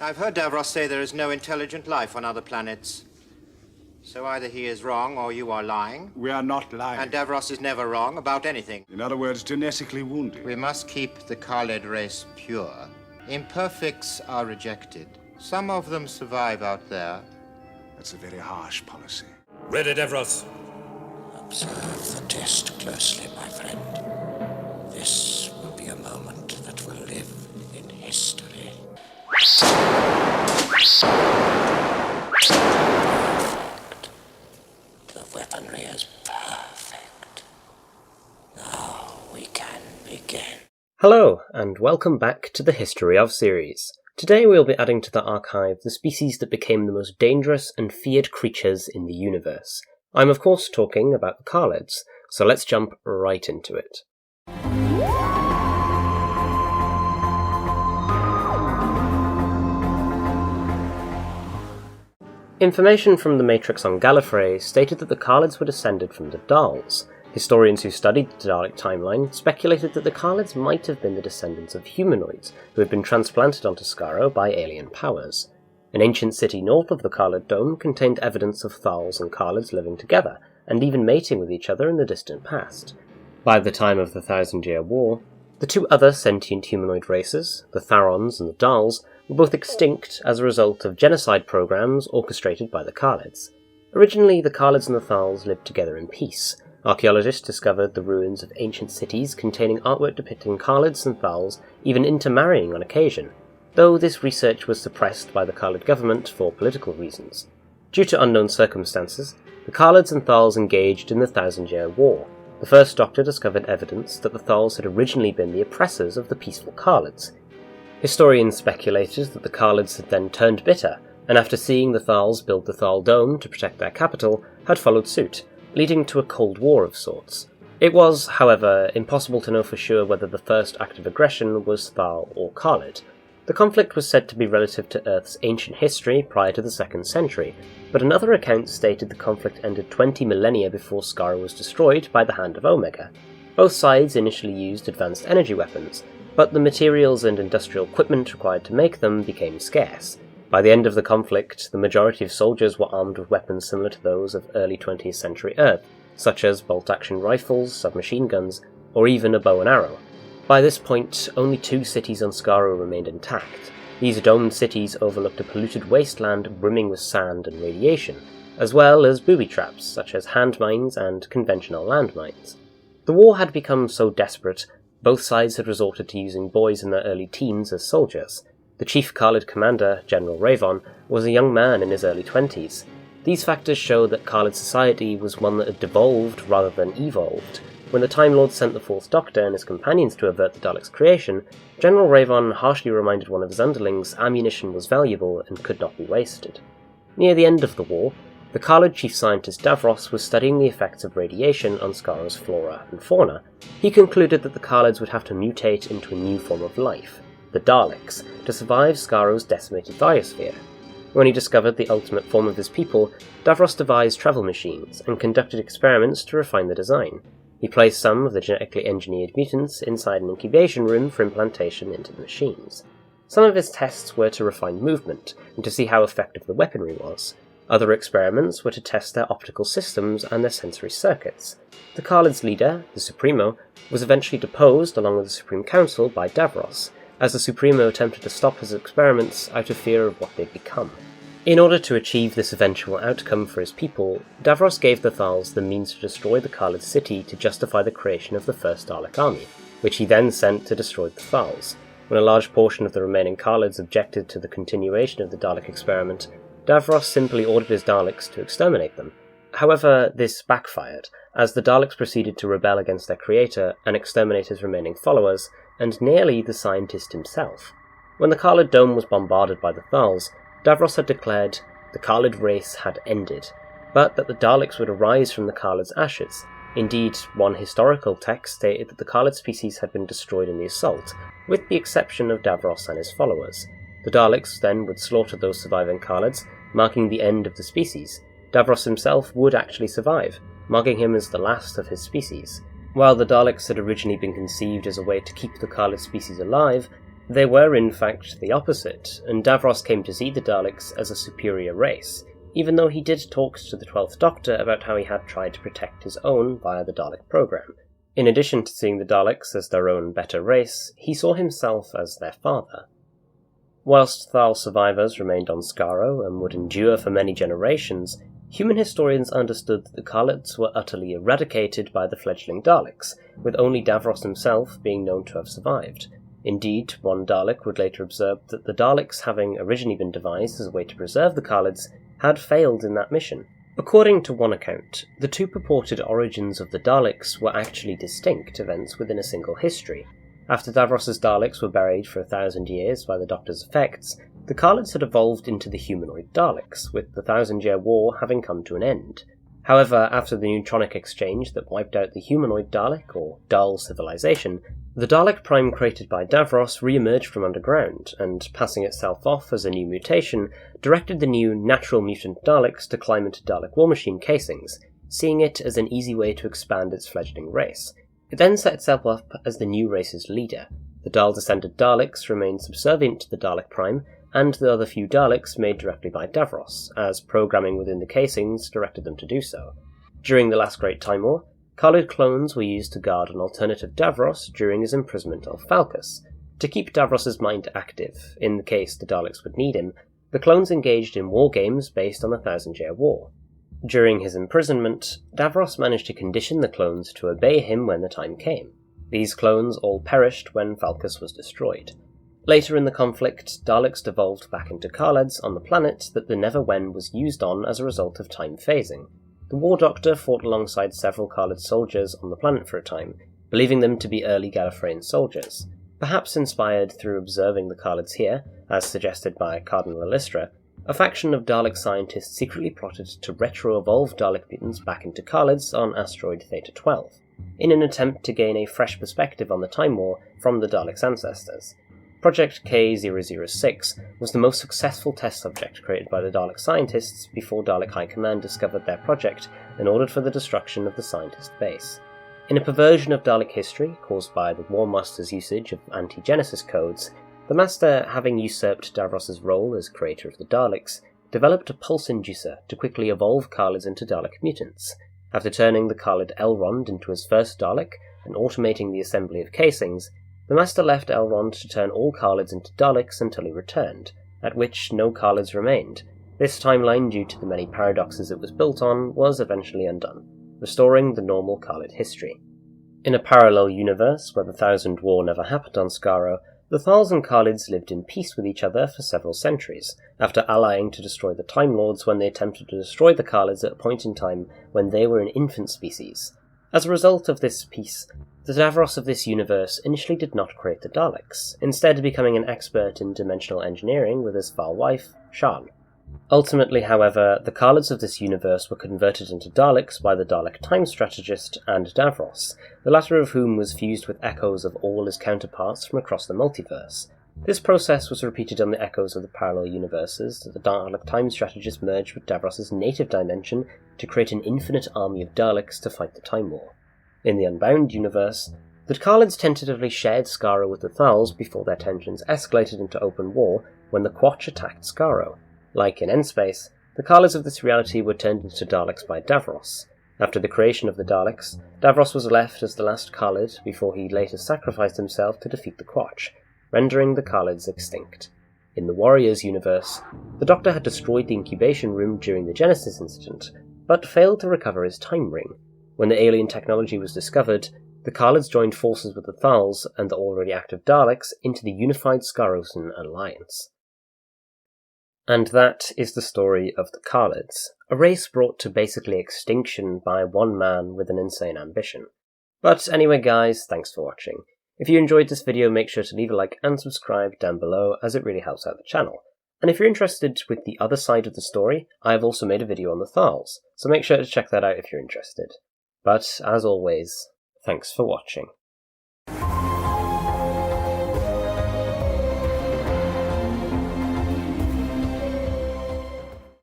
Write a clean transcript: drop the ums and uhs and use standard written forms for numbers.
I've heard Davros say there is no intelligent life on other planets. So either he is wrong or you are lying. We are not lying. And Davros is never wrong about anything. In other words, genetically wounded. We must keep the Kaled race pure. Imperfects are rejected. Some of them survive out there. That's a very harsh policy. Ready, Davros. Observe the test closely, my friend. This will be a moment that will live in history. Perfect. The weaponry is perfect. Now we can begin. Hello, and welcome back to the History of series. Today we'll be adding to the archive the species that became the most dangerous and feared creatures in the universe. I'm of course talking about the Kaleds, so let's jump right into it. Information from the Matrix on Gallifrey stated that the Kaleds were descended from the Daleks. Historians who studied the Dalek timeline speculated that the Kaleds might have been the descendants of humanoids who had been transplanted onto Skaro by alien powers. An ancient city north of the Kaled Dome contained evidence of Thals and Kaleds living together, and even mating with each other in the distant past. By the time of the Thousand-Year War, the two other sentient humanoid races, the Tharons and the Dals, were both extinct as a result of genocide programs orchestrated by the Kaleds. Originally, the Kaleds and the Thals lived together in peace. Archaeologists discovered the ruins of ancient cities containing artwork depicting Kaleds and Thals even intermarrying on occasion, though this research was suppressed by the Kaled government for political reasons. Due to unknown circumstances, the Kaleds and Thals engaged in the Thousand-Year War. The First Doctor discovered evidence that the Thals had originally been the oppressors of the peaceful Kaleds. Historians speculated that the Kaleds had then turned bitter, and after seeing the Thals build the Thal Dome to protect their capital, had followed suit, leading to a Cold War of sorts. It was, however, impossible to know for sure whether the first act of aggression was Thal or Kaled. The conflict was said to be relative to Earth's ancient history prior to the 2nd century, but another account stated the conflict ended 20 millennia before Skaro was destroyed by the hand of Omega. Both sides initially used advanced energy weapons, but the materials and industrial equipment required to make them became scarce. By the end of the conflict, the majority of soldiers were armed with weapons similar to those of early 20th century Earth, such as bolt-action rifles, submachine guns, or even a bow and arrow. By this point, only 2 cities on Skaro remained intact. These domed cities overlooked a polluted wasteland brimming with sand and radiation, as well as booby traps such as hand mines and conventional landmines. The war had become so desperate, both sides had resorted to using boys in their early teens as soldiers. The chief Kaled commander, General Ravon, was a young man in his early 20s. These factors show that Kaled society was one that had devolved rather than evolved. When the Time Lord sent the Fourth Doctor and his companions to avert the Daleks' creation, General Ravon harshly reminded one of his underlings ammunition was valuable and could not be wasted. Near the end of the war, the Kaled chief scientist Davros was studying the effects of radiation on Skaro's flora and fauna. He concluded that the Kaleds would have to mutate into a new form of life, the Daleks, to survive Skaro's decimated biosphere. When he discovered the ultimate form of his people, Davros devised travel machines and conducted experiments to refine the design. He placed some of the genetically engineered mutants inside an incubation room for implantation into the machines. Some of his tests were to refine movement and to see how effective the weaponry was. Other experiments were to test their optical systems and their sensory circuits. The Kaleds' leader, the Supremo, was eventually deposed along with the Supreme Council by Davros, as the Supremo attempted to stop his experiments out of fear of what they'd become. In order to achieve this eventual outcome for his people, Davros gave the Thals the means to destroy the Kaled city to justify the creation of the first Dalek army, which he then sent to destroy the Thals. When a large portion of the remaining Kaleds objected to the continuation of the Dalek experiment, Davros simply ordered his Daleks to exterminate them. However, this backfired, as the Daleks proceeded to rebel against their creator and exterminate his remaining followers, and nearly the scientist himself. When the Kaled Dome was bombarded by the Thals, Davros had declared the Kaled race had ended, but that the Daleks would arise from the Kaled's ashes. Indeed, one historical text stated that the Kaled species had been destroyed in the assault, with the exception of Davros and his followers. The Daleks then would slaughter those surviving Kaleds, marking the end of the species. Davros himself would actually survive, marking him as the last of his species. While the Daleks had originally been conceived as a way to keep the Kaled species alive, They were in fact the opposite, and Davros came to see the Daleks as a superior race, even though he did talk to the 12th Doctor about how he had tried to protect his own via the Dalek program. In addition to seeing the Daleks as their own better race, he saw himself as their father. Whilst Thal survivors remained on Skaro and would endure for many generations, human historians understood that the Kaleds were utterly eradicated by the fledgling Daleks, with only Davros himself being known to have survived. Indeed, one Dalek would later observe that the Daleks, having originally been devised as a way to preserve the Kaleds, had failed in that mission. According to one account, the two purported origins of the Daleks were actually distinct events within a single history. After Davros's Daleks were buried for 1,000 years by the Doctor's effects, the Kaleds had evolved into the humanoid Daleks, with the 1,000-Year War having come to an end. However, after the neutronic exchange that wiped out the humanoid Dalek, or Dull civilization, the Dalek Prime created by Davros re-emerged from underground, and, passing itself off as a new mutation, directed the new natural mutant Daleks to climb into Dalek war machine casings, seeing it as an easy way to expand its fledgling race. It then set itself up as the new race's leader. The Dal-descended Daleks remained subservient to the Dalek Prime, and the other few Daleks made directly by Davros, as programming within the casings directed them to do so. During the last Great Time War, Kaled clones were used to guard an alternative Davros during his imprisonment of Falcus. To keep Davros's mind active, in the case the Daleks would need him, the clones engaged in war games based on the 1,000-Year War. During his imprisonment, Davros managed to condition the clones to obey him when the time came. These clones all perished when Falcus was destroyed. Later in the conflict, Daleks devolved back into Kaleds on the planet that the Neverwhen was used on as a result of time phasing. The War Doctor fought alongside several Kaled soldiers on the planet for a time, believing them to be early Gallifreyan soldiers. Perhaps inspired through observing the Kaleds here, as suggested by Cardinal Illustra, a faction of Dalek scientists secretly plotted to retro-evolve Dalek mutants back into Kaleds on asteroid Theta 12, in an attempt to gain a fresh perspective on the Time War from the Daleks' ancestors. Project K-006 was the most successful test subject created by the Dalek scientists before Dalek High Command discovered their project and ordered for the destruction of the scientist base. In a perversion of Dalek history caused by the War Master's usage of anti-Genesis codes, the Master, having usurped Davros's role as creator of the Daleks, developed a pulse inducer to quickly evolve Kaleds into Dalek mutants. After turning the Kaled Elrond into his first Dalek and automating the assembly of casings, the Master left Elrond to turn all Kaleds into Daleks until he returned, at which no Kaleds remained. This timeline, due to the many paradoxes it was built on, was eventually undone, restoring the normal Kaled history. In a parallel universe where the 1,000 War never happened on Skaro, the Thals and Kaleds lived in peace with each other for several centuries, after allying to destroy the Time Lords when they attempted to destroy the Kaleds at a point in time when they were an infant species. As a result of this peace, the Davros of this universe initially did not create the Daleks, instead becoming an expert in dimensional engineering with his foul wife, Shan. Ultimately, however, the Kaleds of this universe were converted into Daleks by the Dalek Time Strategist and Davros, the latter of whom was fused with echoes of all his counterparts from across the multiverse. This process was repeated on the echoes of the parallel universes that the Dalek Time Strategist merged with Davros's native dimension to create an infinite army of Daleks to fight the Time War. In the Unbound universe, the Kaleds tentatively shared Skaro with the Thals before their tensions escalated into open war when the Quatch attacked Skaro. Like in Endspace, the Kaleds of this reality were turned into Daleks by Davros. After the creation of the Daleks, Davros was left as the last Kaled before he later sacrificed himself to defeat the Quatch, rendering the Kaleds extinct. In the Warriors universe, the Doctor had destroyed the incubation room during the Genesis incident, but failed to recover his time ring. When the alien technology was discovered, the Kaleds joined forces with the Thals and the already active Daleks into the unified Skarosan alliance. And that is the story of the Kaleds, a race brought to basically extinction by one man with an insane ambition. But anyway guys, thanks for watching. If you enjoyed this video, make sure to leave a like and subscribe down below, as it really helps out the channel. And if you're interested with the other side of the story, I have also made a video on the Thals, so make sure to check that out if you're interested. But, as always, thanks for watching.